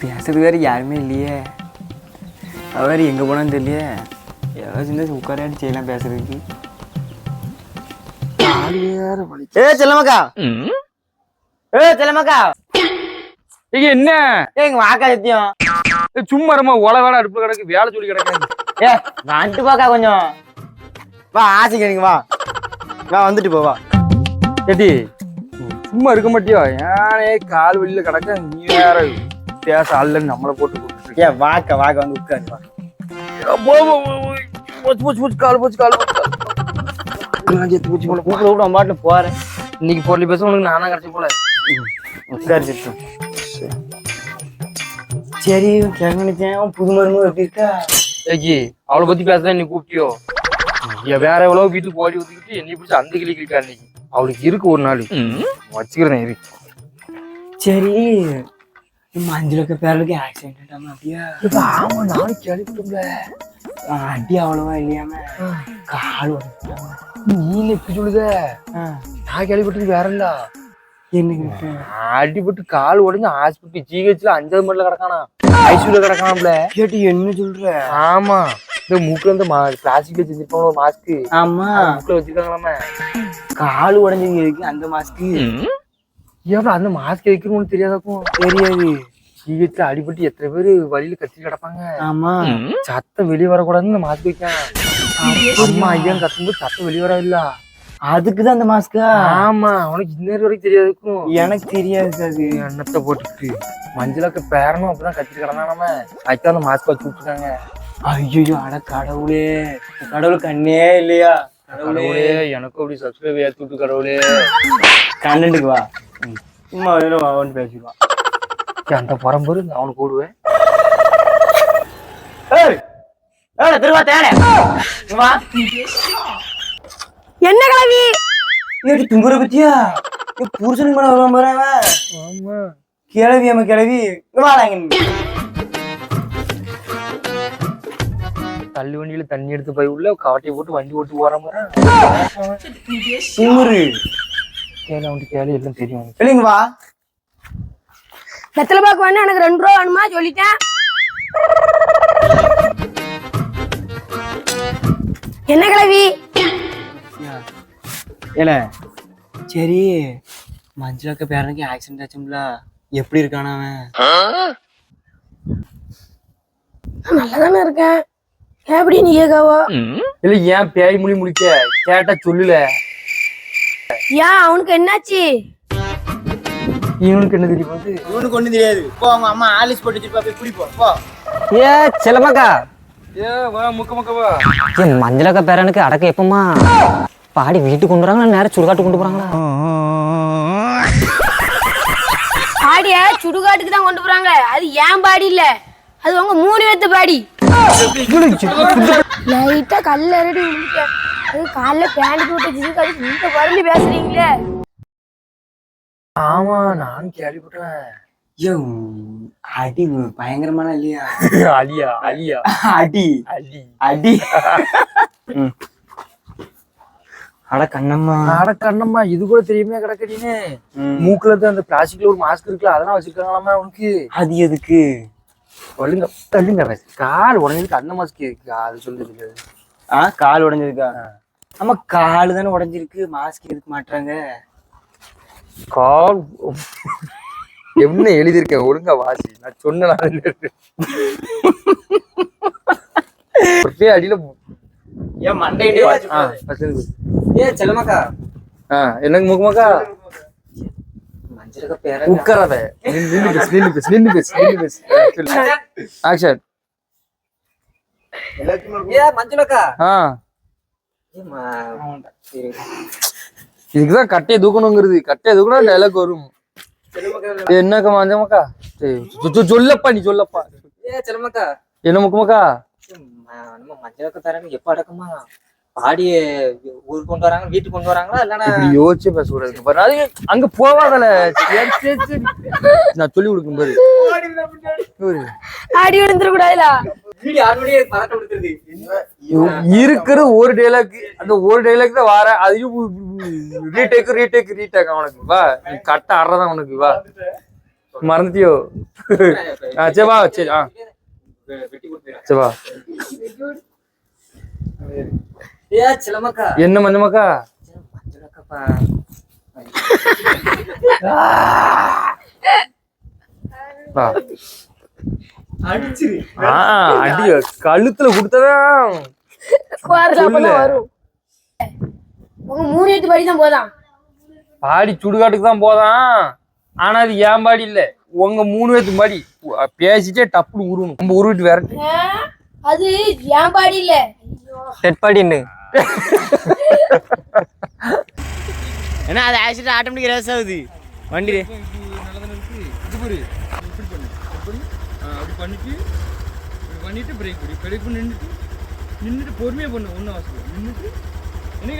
பேசுறது வேறு யாருமே இல்லையே. அவர் எங்கே போனான்னு தெரியலையே. ஏதாவது சின்ன உட்காராடி செய்யலாம் பேசுறதுக்கு. செல்லமாக்கா, செல்லமாக்கா, இங்க என்ன எங்க வாக்கா சத்தியம் சும்மா ரொம்ப ஒல வேலை அடுப்பு கிடக்கு, வேலை சொல்லி கிடக்கு. வந்துட்டு போக்கா, கொஞ்சம் வா, ஆசைக்கு எனக்கு வா வா, வந்துட்டு போவா. கேட்டி சும்மா இருக்க மாட்டியோ? ஏனே கால் வெளியில கிடக்க, நீ வேற பேச அல்லன்னு நம்மளை போட்டு கொடுத்துட்டு. ஏன் வாக்கா வாக்கா வந்து உட்காரு வா. கால் போச்சு கூட பாட்டுல போறேன். இன்னைக்கு பொருளி பேச உனக்கு நானா கிடைச்சி போல. உட்காரு சித்தம். சரி நினைச்சேன், புது மருமக எப்படி இருக்கா? ஏக்கி அவளை பத்தி பேசதான் நீ கூப்பிட்டியோ? வேற எவ்வளவு வீட்டுக்கு ஓடி ஊத்திக்கிட்டு என்னை பிடிச்சி அந்த கிளி கிளிக்கா. இன்னைக்கு அவளுக்கு இருக்கு ஒரு நாள் வச்சுக்கிறேன் இரு. சரி, மஞ்சளுக்கு பேரலுக்கு ஆக்சிடென்ட் ஆமா? அப்படியா? ஆமா, நானும் கேள்விப்பட்டோம்ல. அடி அவ்வளவா இல்லையாம, கால் உடைச்சிட்டாங்க. நீ எப்படி சொல்லுத? நான் கேள்விப்பட்டது வேற இல்ல. என்ன அடிபட்டு கால் உடஞ்சு ஹாஸ்பிட்டல் ஜிஹெச்ல 5வது மணில கிடக்கானா, ஐசியூல கிடக்கானாம்ல. கேட்டு என்ன சொல்ற? ஆமா, இந்த மூக்குல இந்த பிளாஸ்டிக்ல செஞ்சிருப்பாங்க மாஸ்க். ஆமா, மூக்குல வச்சிருக்காங்களாம. கால் உடஞ்சவங்க இருக்கு அந்த மாஸ்க்கு. ஏன் அந்த மாஸ்க் வைக்கணும்னு தெரியாதாக்கும்? தெரியாது. ஜிஹெச்ல அடிபட்டு எத்தனை பேரு வழியில கத்தி கிடப்பாங்க. ஆமா, சத்தம் வெளியே வரக்கூடாதுன்னு இந்த மாஸ்க் வைக்கான். அம்மா ஐயான்னு கத்தும்போது சத்தம் வெளியே வரவில்ல. அதுக்குதான் அந்த மாஸ்கா? ஆமா, உனக்கு இன்னொரு வரைக்கும் தெரியாதுக்கும். எனக்கு தெரியாது. அது எண்ணத்தை போட்டுக்கிட்டு மஞ்சளாக்க பேரனும் அப்படிதான் கத்திட்டு கிடந்தானாம. அதுக்கு அந்த மாஸ்க் வச்சு விட்டுருக்காங்க. ஐயோ, அட கடவுளே, கடவுள் கண்ணே இல்லையா? கடவுளே, எனக்கும் அப்படி சப்ஸ்கிரைப் ஏற்றி விட்டு கடவுளே. கண்ணண்டுக்கு வா, சும்மா வான்னு பேசிடுவான். அந்த பரம்பரை அவனுக்கு ஓடுவேன். திருவா தேட வா. என்ன கிளவி தும்புற பத்தியா? புருஷனுக்கு மேல வருவான் போறாங்க. ஆமா, கிளவி அம்மா கிளவி வாடாங்க. தள்ளு வண்டியில தண்ணி எடுத்து போய் உள்ள காட்டையை போட்டு வண்டி ஓட்டு போற மாதிரி தும்புரு. கேளு, அவனுக்கு கேளு, எல்லாம் தெரியும். இல்லைங்க வா. வெத்தலை பாக்கு வேணும், எனக்கு 2 ரூபா வேணுமா சொல்லிட்டேன். என்ன கிளவி? ஏல சரி, மஞ்சளாக்க பேரனுக்கு ஆக்சிடென்ட் ஆச்சுங்களா? எப்படி இருக்கானா அவன்? நல்லாதானே இருக்கேன். எப்படி நீ கேட்காவோ? இல்ல, ஏன் பேய் மொழி முடிக்க கேட்டா சொல்லல. ஏன் அவனுக்கு என்னாச்சு? இவனுக்கு என்ன தெரியும்? வந்து இவனுக்கு ஒண்ணும் தெரியாது. போ, அவங்க அம்மா ஆலிஸ் போட்டு வச்சிருப்பா, போய் குடிப்போ போ. ஏ செல்லமாக்கா, வா முக்க முக்கவா. மஞ்சளாக்கா பேரனுக்கு அடக்க எப்பமா? பாடி வீட்டுக்கு கொண்டு வராங்களா, நேரம் சுடுகாட்டு கொண்டு போறாங்களா? பாடிய சுடுகாட்டுக்கு தான் கொண்டு போறாங்க. அது ஏன் பாடி இல்ல, அது உங்க 3 பேத்து பாடி. லைட்டா கல்ல ரெடி விழுந்துட்டேன். அது காலைல பேண்ட் போட்டு அதுக்கு இந்த பறந்து பேசுறீங்களே. ஆமா, நானும் கேள்விப்பட்டேன். ஐயோ, அடி பயங்கரமான இல்லையா? அலியா அலியா அடி அலி அடி. அட கண்ணம்மா, அட கண்ணம்மா, இது கூட தெரியுமே கிடக்கடின்னு. மூக்குல இருந்து அந்த பிளாஸ்டிக்ல ஒரு மாஸ்க் இருக்குல்ல, அதெல்லாம் வச்சிருக்காங்களாமா உனக்கு. அது எதுக்கு? சொல்லுங்க தள்ளுங்க. கால் உடஞ்சதுக்கு அந்த மாஸ்க் இருக்கு, அது சொல்லுது. கால் உடஞ்சதுக்கா? ஆமா, கால் தானே உடஞ்சிருக்கு, மாஸ்க் எதுக்கு மாட்டுறாங்க? கால் என்ன எழுதியிருக்கேன் ஒழுங்கா வாசி. நான் சொன்ன அடியில ஏன் மண்டையிலே செல்லமாக்கா. என்னங்க முகமாக்கா? மஞ்சளுக்கு பேர உட்காராத, நின்னு பேசு. ஆக்ஷன். மஞ்சளுக்கா, இதுக்குதான் கட்டையை தூக்கணுங்கிறது. கட்டையை தூக்கணும் டைலாக் வரும். என்னக்கா மஞ்சமாக்கா? சொல்லப்பா, நீ சொல்லப்பா. செல்லமாக்கா, என்ன முக்கமாக்கா? மஞ்சளுக்கு பேரனுக்கு எப்ப அடக்கமா? பாடிய ஊருக்கு கொண்டு வராங்க, வீட்டுக்கு கொண்டு வராங்களா? இல்லன்னா இப்படி யோசிச்சு பேசக்கூடாது பாரு. அது அங்க போவாதல. நான் சொல்லி கொடுக்கும் பாரு. ஆடி விழுந்துட கூடாதுல. இருக்கிற ஒரு டைலாக், அந்த ஒரு டைலாக் தான் வார. அதையும் ரீடேக் அவனுக்கு வா. கட்ட அறதான் உனக்கு வா. மறந்துட்டியோ சரி வா சரி சரி வா என்ன மஞ்சமாக்கா அடி கழுத்துல கொடுத்ததான் வரும் உங்க 3 8 படி தான் போதான் பாடி சுடுகாட்டுக்கு தான் போதான் ஆனா அது ஏன் பாடி இல்ல உங்க 3 பேத்து பாடி பேசிட்டே டப்புன்னு உருவணும் நம்ம உருவிட்டு விரட்டு அது ஏன் பாடி இல்ல டெட் பாடின்னு ஏன்னா அது ஆக்சிடென்ட் ஆட்டோமேட்டிக் ரேஸ் ஆகுது வண்டி அப்படி பண்ணிட்டு பிரேக் பண்ணி நின்றுட்டு பொறுமையா பண்ணு ஒன்றும் அவசியம் நின்றுட்டு என்ன